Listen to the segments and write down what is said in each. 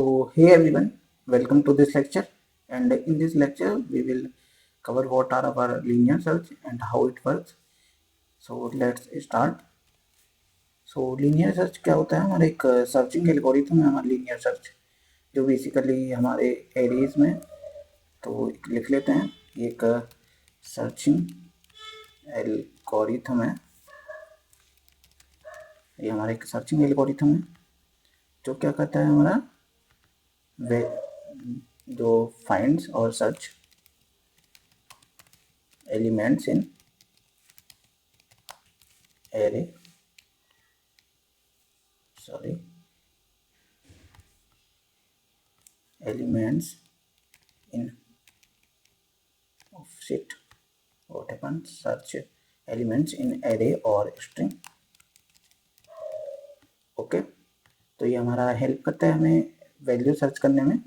So, hey everyone, welcome to this lecture. And in this lecture, we will cover what are our linear search and how it works. So, let's start. So, linear search क्या होता है? हमारा एक searching algorithm है हमारा linear search, जो basically हमारे arrays में, तो लिख लेते हैं, ये एक सर्चिंग एल्गोरिथम है। ये हमारा एक सर्चिंग एल्गोरिथम है जो क्या करता है, हमारा जो फाइंड्स और search elements in array elements in shit what happens search elements in array और string। ओके, तो ये हमारा हेल्प करता है हमें वैल्यू सर्च करने में,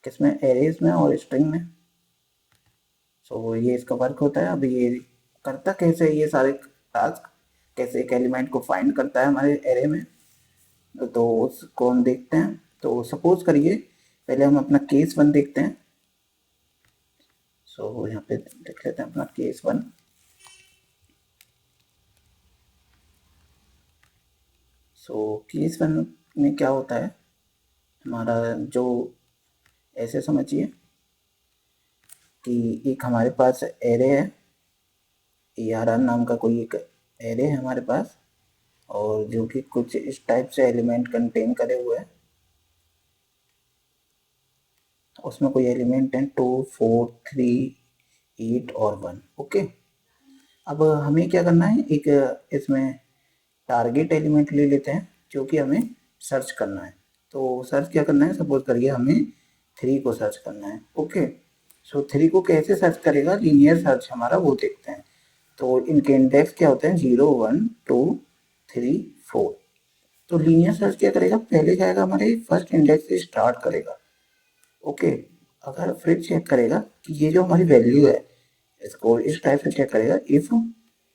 किसमें, एरेज में और स्ट्रिंग में। सो ये इसका वर्क होता है। अब ये करता कैसे, ये सारे टास्क कैसे एक एलिमेंट को फाइंड करता है हमारे एरे में, तो उसको हम देखते हैं। तो सपोज करिए पहले हम अपना केस 1 देखते हैं। सो यहाँ पे देख लेते हैं अपना केस 1। सो केस 1 में क्या होता है, हमारा जो, ऐसे समझिए कि एक हमारे पास एरे है, ARR नाम का कोई एक एरे है हमारे पास, और जो कि कुछ इस टाइप से एलिमेंट कंटेन करे हुए हैं। उसमें कोई एलिमेंट है 2, 4, 3, 8 और 1। ओके, अब हमें क्या करना है, एक इसमें टारगेट एलिमेंट ले लेते हैं जो कि हमें सर्च करना है। तो सर्च क्या करना है, सपोज करिए हमें 3 को सर्च करना है। ओके, सो 3 को कैसे सर्च करेगा, लीनियर सर्च हमारा, वो देखते हैं। तो इनके इंडेक्स क्या होते हैं, 0, 1, 2, 3, 4। तो लीनियर सर्च क्या करेगा, पहले जाएगा हमारे फर्स्ट इंडेक्स से स्टार्ट करेगा। ओके, अगर फिर चेक करेगा कि ये जो हमारी वैल्यू है, इसको इस टाइप से चेक करेगा, इफ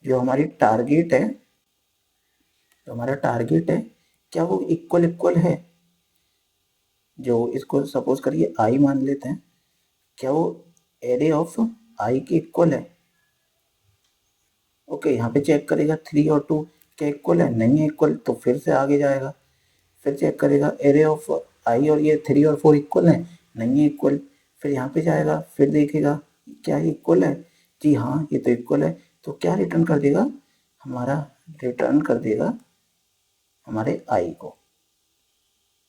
जो हमारी टारगेट है, जो हमारा टारगेट है, क्या वो इक्वल इक्वल है, जो इसको सपोज करिए आई मान लेते हैं, क्या वो एरे ऑफ आई के इक्वल है। ओके, यहाँ पे चेक करेगा 3 और 2 क्या इक्वल है, नहीं है इक्वल, तो फिर से आगे जाएगा, फिर चेक करेगा एरे ऑफ आई और ये 3 और 4 इक्वल है, नहीं है इक्वल, फिर यहाँ पे जाएगा, फिर देखेगा क्या ये इक्वल है, जी हाँ ये तो इक्वल है, तो क्या रिटर्न कर देगा, हमारा रिटर्न कर देगा हमारे आई को।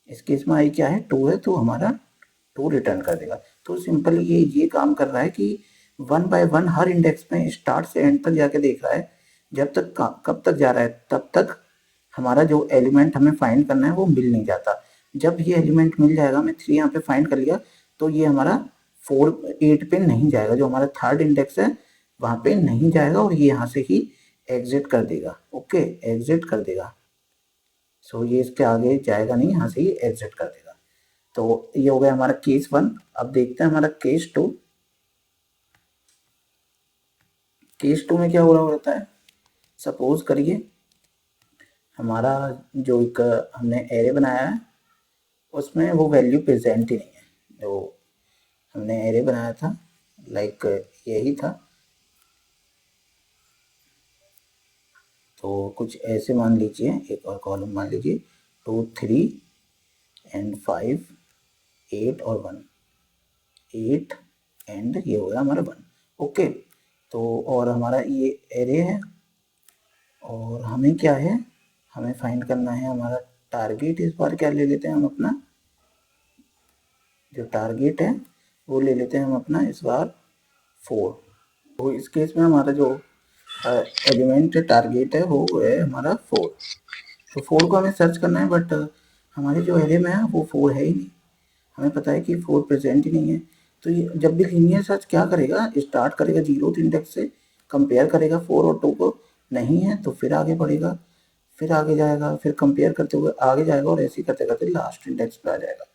इस केस में आई क्या है, 2 है, तो हमारा 2 रिटर्न कर देगा। तो सिंपल ये काम कर रहा है कि 1 बाय 1 हर इंडेक्स में स्टार्ट से एंड तक जाके देख रहा है, जब तक कब तक जा रहा है, तब तक हमारा जो एलिमेंट हमें फाइंड करना है वो मिल नहीं जाता। जब ये एलिमेंट मिल जाएगा, मैं 3 यहाँ पे फाइंड कर लिया, तो ये हमारा 4, 8 पे नहीं जाएगा, जो हमारा थर्ड इंडेक्स है वहाँ पे नहीं जाएगा, और ये यहाँ से ही एग्जिट कर देगा। ओके, एग्जिट कर देगा। सो ये इसके आगे जाएगा नहीं, यहाँ से ही एग्जिट कर देगा। तो ये हो गया हमारा केस 1। अब देखते हैं हमारा केस 2। केस 2 में क्या हो रहा होता है, सपोज करिए हमारा जो एक हमने एरे बनाया है, उसमें वो वैल्यू प्रेजेंट ही नहीं है, जो हमने एरे बनाया था, लाइक यही था। तो कुछ ऐसे मान लीजिए, एक और कॉलम मान लीजिए, 2, 3 एंड 5, 8 और 1, 8 एंड ये हो गया हमारा 1। ओके, तो और हमारा ये एरे है, और हमें क्या है, हमें फाइंड करना है हमारा टारगेट। इस बार क्या ले लेते हैं हम, अपना जो टारगेट है वो ले लेते हैं हम अपना इस बार 4। तो इस केस में हमारा जो एलिमेंट टारगेट है वो है हमारा 4। तो 4 को हमें सर्च करना है, बट हमारे जो एरे में है वो 4 है ही नहीं, हमें पता है कि 4 प्रेजेंट ही नहीं है। तो ये जब भी लीनियर सर्च क्या करेगा, स्टार्ट करेगा 0th इंडेक्स से, कंपेयर करेगा 4 और 2 को, नहीं है तो फिर आगे बढ़ेगा, फिर आगे जाएगा, फिर कंपेयर करते हुए आगे जाएगा, और ऐसे करते करते लास्ट इंडेक्स पे आ जाएगा।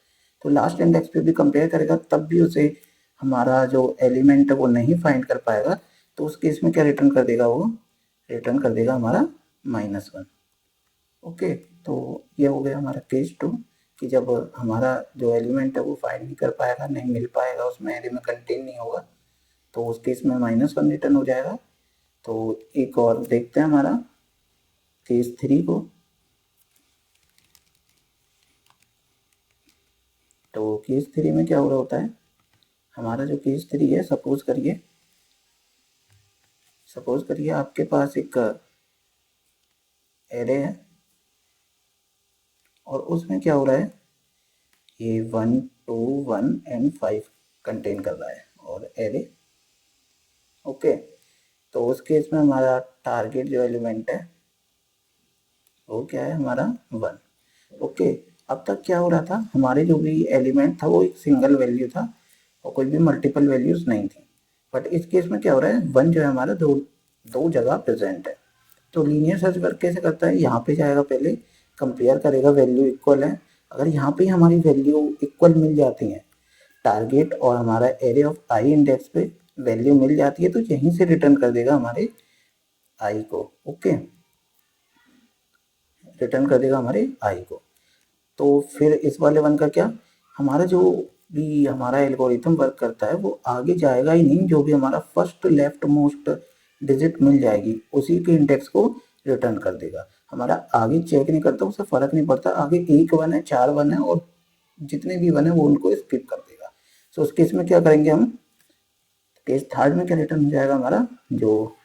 तो लास्ट इंडेक्स पे भी कंपेयर करेगा, तब भी उसे हमारा जो एलिमेंट है वो नहीं फाइंड कर पाएगा। तो उस केस में क्या रिटर्न कर देगा, वो रिटर्न कर देगा हमारा -1। ओके, तो ये हो गया हमारा केस 2। कि जब हमारा जो एलिमेंट है वो फाइंड नहीं कर पाएगा, नहीं मिल पाएगा, उसमें एरे में कंटेन नहीं होगा, तो उस केस में -1 रिटर्न हो जाएगा। तो एक और देखते हैं हमारा केस 3 को। तो केस 3 में क्या हो रहा होता है, हमारा जो केस 3 है, सपोज करिए आपके पास एक एरे है और उसमें क्या हो रहा है, ये 1 2 1 एंड 5 कंटेन कर रहा है और एरे। ओके, तो उस केस में हमारा टारगेट जो एलिमेंट है वो क्या है, हमारा 1। ओके, अब तक क्या हो रहा था, हमारे जो भी एलिमेंट था वो एक सिंगल वैल्यू था और कोई भी मल्टीपल वैल्यूज नहीं थी। बट इस केस में क्या हो रहा है, 1 जो है हमारा दो जगह प्रेजेंट है। तो लीनियर सर्च वर्क कैसे करता है, यहाँ पे जाएगा, पहले कंपेयर करेगा, वैल्यू इक्वल है, अगर यहाँ पे हमारी वैल्यू इक्वल मिल जाती है, टारगेट और हमारा एरे ऑफ आई इंडेक्स पे वैल्यू मिल जाती है, तो यहीं से रिटर्न कर देगा हमारे आई को। ओके, रिटर्न कर देगा हमारे आई को। तो फिर इस वाले वन का क्या, हमारा जो भी हमारा एल्गोरिथम वर्क करता है वो आगे जाएगा ही नहीं, जो भी हमारा फर्स्ट लेफ्ट मोस्ट डिजिट मिल जाएगी उसी के इंडेक्स को रिटर्न कर देगा, हमारा आगे चेक नहीं करता, उससे फर्क नहीं पड़ता आगे 1 वन है 4 वन है और जितने भी वन है वो उनको स्किप कर देगा। तो उस केस में क्या करेंगे हम, केस 3 में क्या रिटर्न हो जाएगा हमारा, जो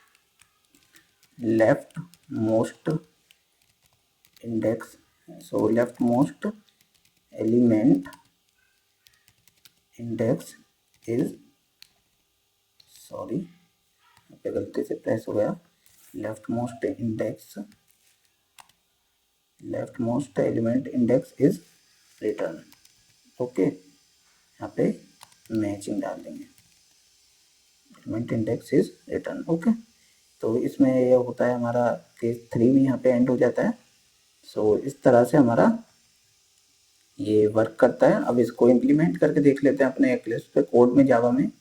left most index, so left most element index is, sorry यहाँ पे गलती से प्रेस हो गया, left most element index is return. Okay, यहाँ पे मैचिंग डाल देंगे, element index is return. Okay, तो इसमें ये होता है हमारा केस 3 भी यहाँ पे एंड हो जाता है। सो इस तरह से हमारा ये वर्क करता है। अब इसको इम्प्लीमेंट करके देख लेते हैं अपने एक्लिप्स पे, कोड में, जावा में।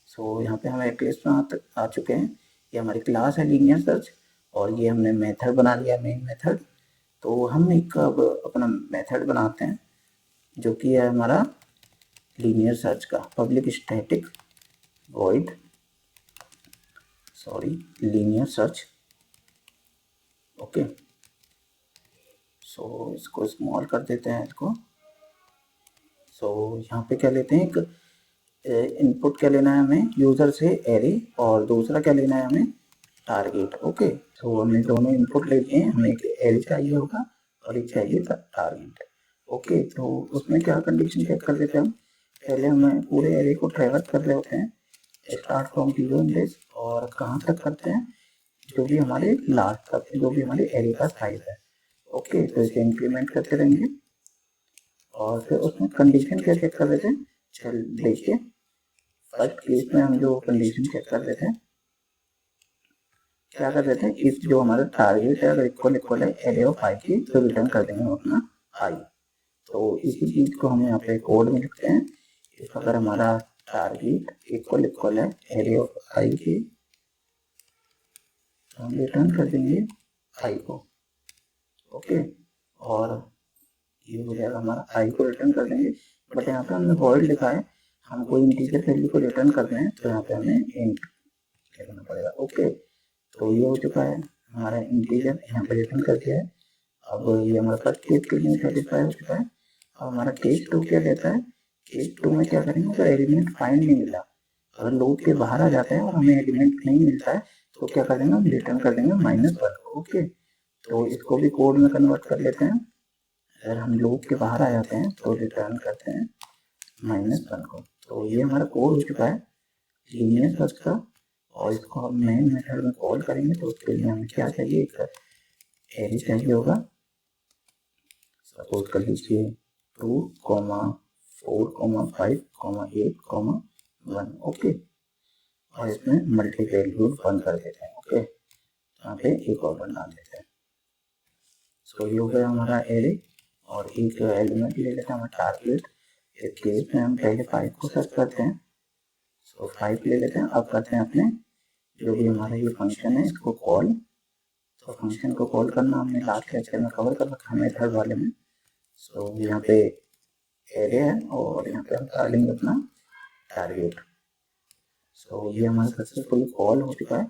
सो यहाँ पे हम एक्लिप्स में आ चुके हैं, ये हमारी क्लास है लीनियर सर्च और ये हमने मेथड बना लिया, मेन मेथड। तो हम एक अब अपना मेथड बनाते हैं जो कि है हमारा लीनियर सर्च का, public static void, sorry, linear search. Okay, so इसको स्मॉल कर देते हैं इसको। सो यहाँ पे क्या लेते हैं, एक इनपुट क्या लेना है हमें यूजर से, एरे, और दूसरा क्या लेना है हमें, टारगेट। ओके, तो हमने दोनों इनपुट ले लिए, हमें एक एरे चाहिए होगा और एक चाहिए टारगेट। ओके, तो उसमें क्या कंडीशन चेक कर लेते हैं हम, पहले हमें पूरे एरे को ट्रैवर्स कर रहे होते हैं, स्टार्ट फ्रॉम 0 इंडेक्स, और कहाँ तक करते हैं, जो भी हमारे लास्ट तक, जो भी हमारे एरे का साइज है। ओके, तो इसे इंक्रीमेंट करते रहेंगे और फिर उसमें कंडीशन क्या चेक कर लेते हैं। चल देखिए, फर्स्ट केस में हम जो कंडीशन चेक कर लेते हैं, क्या कर लेते हैं, इफ जो हमारा टारगेट है अगर इक्वल है एरे ऑफ आई की, तो रिटर्न कर देंगे हम अपना आई। तो इसी चीज को हम यहाँ पे कोड में लिखते हैं, इफ अगर हमारा टारगेट इक्वल है एरे ऑफ आई की, तो हम रिटर्न कर देंगे आई को। ओके, और ये हो जाएगा हमारा आई को रिटर्न कर देंगे। बट यहाँ पे हमने वॉइड लिखा है, हम कोई इंटीजर वैल्यू को रिटर्न कर रहे हैं, तो यहाँ पे हमें इंट लिखना पड़ेगा। ओके, तो ये हो चुका है, हमारा इंटीजर यहाँ पे रिटर्न कर दिया है। अब ये हमारा फर्स्ट केस के लिए सेटिस्फाई हो चुका है। अब हमारा केस 2 क्या कहता है, केस 2 में क्या करेंगे, अगर एलिमेंट फाइंड नहीं मिला, अगर लूप के बाहर आ जाते हैं और हमें एलिमेंट नहीं मिलता है, तो क्या कर देंगे, हम रिटर्न कर देंगे -1। ओके, तो इसको भी कोड में कन्वर्ट कर लेते हैं। अगर हम लूप के बाहर आ जाते हैं तो रिटर्न करते हैं -1 को। तो ये हमारा कोड हो चुका है लीनियर सर्च का, और इसको हम मेन मेथड में कॉल करेंगे। तो उसके लिए हमें क्या चाहिए, एक एरे चाहिए होगा, सपोज कर लीजिए 2, 4, 5, 8, 1। ओके, और इसमें मल्टी वैल्यूज 1 कर देते हैं। ओके, यहाँ पे एक और बना देते हैं। सो ये हो गया हमारा एरे, और एक एलिमेंट ले लेते हैं हमारा टारगेट। एक केस में हम पहले 5 को सर्च करते हैं, सो 5 ले लेते हैं। अब करते हैं अपने जो भी हमारा ये फंक्शन है इसको कॉल। तो फंक्शन को कॉल करना हमने लास्ट लेक्चर में कवर कर रखा है मेथड वाले में। सो यहाँ पे एरे है और यहाँ पे हम डालेंगे अपना टारगेट। सो ये हमारा सक्सेसफुली कॉल हो चुका है।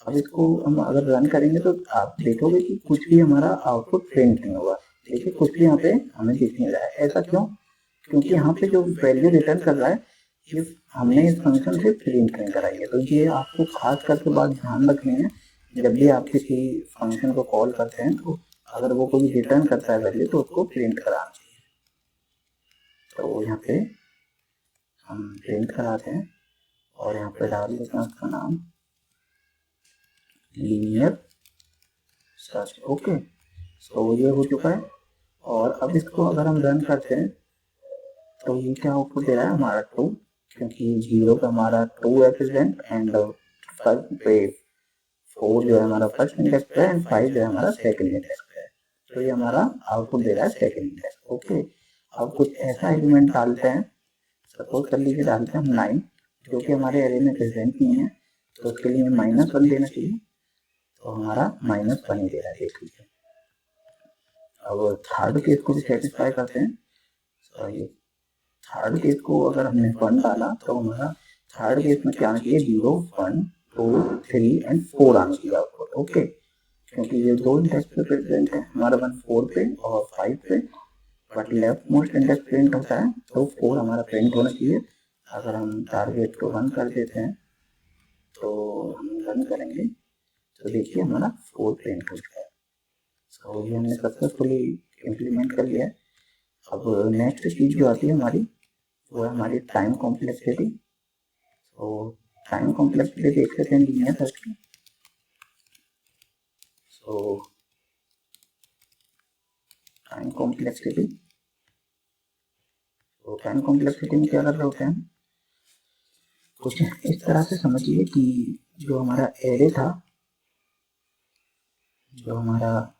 अब इसको हम अगर रन करेंगे तो आप देखोगे कि कुछ भी हमारा आउटपुट प्रिंट नहीं होगा। देखिए कुछ भी यहाँ पे हमें दिख नहीं रहा है। ऐसा क्यों? क्योंकि यहाँ पे जो वैल्यू रिटर्न कर रहा है ये हमने इस फंक्शन से प्रिंट नहीं कराई है। तो ये आपको खास करके बात ध्यान रखनी है, जब भी आप किसी फंक्शन को कॉल करते हैं तो अगर वो कोई रिटर्न करता है वैल्यू तो उसको प्रिंट कराना चाहिए। तो यहाँ पे हम प्रिंट कराते हैं और यहाँ पे डाल देते हैं उसका नाम लीनियर सर्च। ओके, सो ये हो चुका है। और अब इसको अगर हम रन करते हैं तो ये क्या आउटपुट दे रहा है हमारा 2, क्योंकि 0 पे हमारा 2 है प्रेजेंट एंड 4 जो है हमारा फर्स्ट इंडेक्स पे है एंड 5 जो है हमारा सेकंड इंडेक्स पे है। तो ये हमारा आउटपुट दे रहा है सेकंड इंडेक्स। ओके, अब कुछ ऐसा एलिमेंट डालते हैं, सपोज कर लीजिए डालते हैं हम 9, जो कि हमारे एरे में प्रेजेंट नहीं है, तो उसके लिए -1 देना चाहिए। तो हमारा -1 ही दे रहा है, देख लीजिए। अब थर्ड केस को भी सेटिस्फाई करते हैं। सॉरी, थर्ड केस को अगर हमने 1 डाला तो हमारा थर्ड केस में क्या आना चाहिए? 0, 1, 2, 3 एंड 4 आना चाहिए आउटपुट। ओके, क्योंकि ये दो इंडेक्स पे प्रेजेंट है, हमारा 1 4 पे और 5 पे, but left most index print होता है तो 4 हमारा प्रिंट होना चाहिए। अगर हम टारगेट को रन कर देते हैं तो हम रन करेंगे तो देखिए हमारा 4 प्रिंट हो चुका है। सो ये हमने सक्सेसफुली इम्प्लीमेंट कर लिया है। अब नेक्स्ट चीज़ जो आती है हमारी वो है हमारी टाइम कॉम्प्लेक्सिटी। तो टाइम कॉम्प्लेक्सिटी देख लेते हैं लीनियर सर्च की। सो टाइम कॉम्प्लेक्सिटी, तो टाइम कॉम्प्लेक्सिटी में क्या कर रहे होते हैं, कुछ इस तरह से समझिए कि जो हमारा एरे था, जो हमारा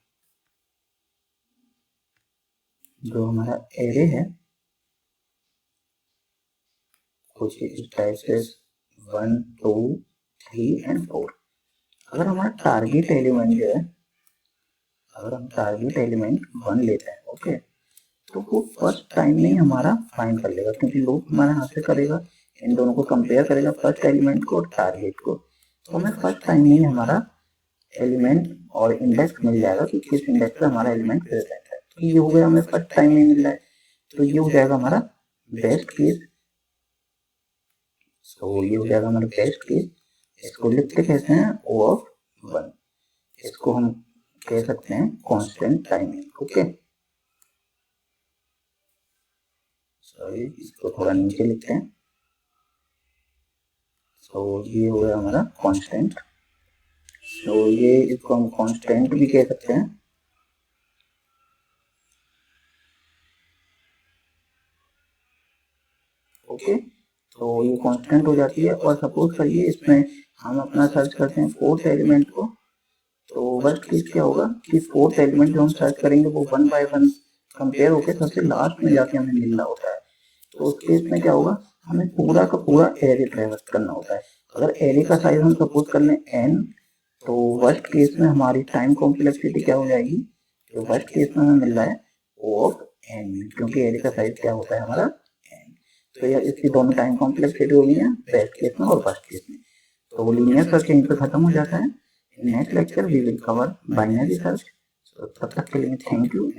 एरे है कुछ इस टाइप से 1, 2, 3 एंड 4। अगर हमारा टारगेट एलिमेंट जो है, अगर हम टारगेट एलिमेंट 1 लेते हैं, ओके, तो वो फर्स्ट टाइम में ही हमारा फाइंड कर लेगा, क्योंकि लूप हमारे हाथ से करेगा, इन दोनों को कंपेयर करेगा, फर्स्ट एलिमेंट को और टारगेट को। तो हमें फर्स्ट टाइम में ही हमारा एलिमेंट और इंडेक्स मिल जाएगा कि किस इंडेक्स पे हमारा एलिमेंट प्रेजेंट है। तो ये हो गया, हमें फर्स्ट टाइम में मिल रहा है, तो ये हो जाएगा हमारा बेस्ट केस। सो ये हो जाएगा हमारा बेस्ट केस। इसको लिखते कैसे हैं? O of 1। इसको हम कह सकते हैं कांस्टेंट टाइमिंग। ओके, सॉरी, इसको थोड़ा नीचे लिखते हैं। सो ये हो गया हमारा कांस्टेंट। सो ये इसको हम कांस्टेंट भी कह सकते हैं। ओके, तो ये कांस्टेंट हो जाती है। और सपोज करिए इसमें हम अपना सर्च करते हैं फोर्थ एलिमेंट को, तो वर्स्ट केस क्या होगा कि फोर्थ एलिमेंट जो हम सर्च करेंगे वो 1 by 1 कंपेयर होकर सबसे लास्ट में जाके हमें मिल रहा होता है। तो उस केस में क्या होगा, हमें पूरा का पूरा एरे ट्रैवर्स करना होता है। अगर एरे का साइज हम सपोज कर लें n, तो वर्स्ट केस में हमारी टाइम कॉम्प्लेक्सिटी क्या हो जाएगी, जो वर्स्ट केस में हमें मिल रहा है O of n, क्योंकि एरे का साइज क्या होता है हमारा n। तो यह इसकी दोनों टाइम कॉम्प्लेक्सिटी हो गई है, बेस्ट केस में और वर्स्ट केस में। तो लीनियर सर्च यहीं पे खत्म हो जाता है। Next lecture we will cover binary search. तब तक के लिए थैंक यू।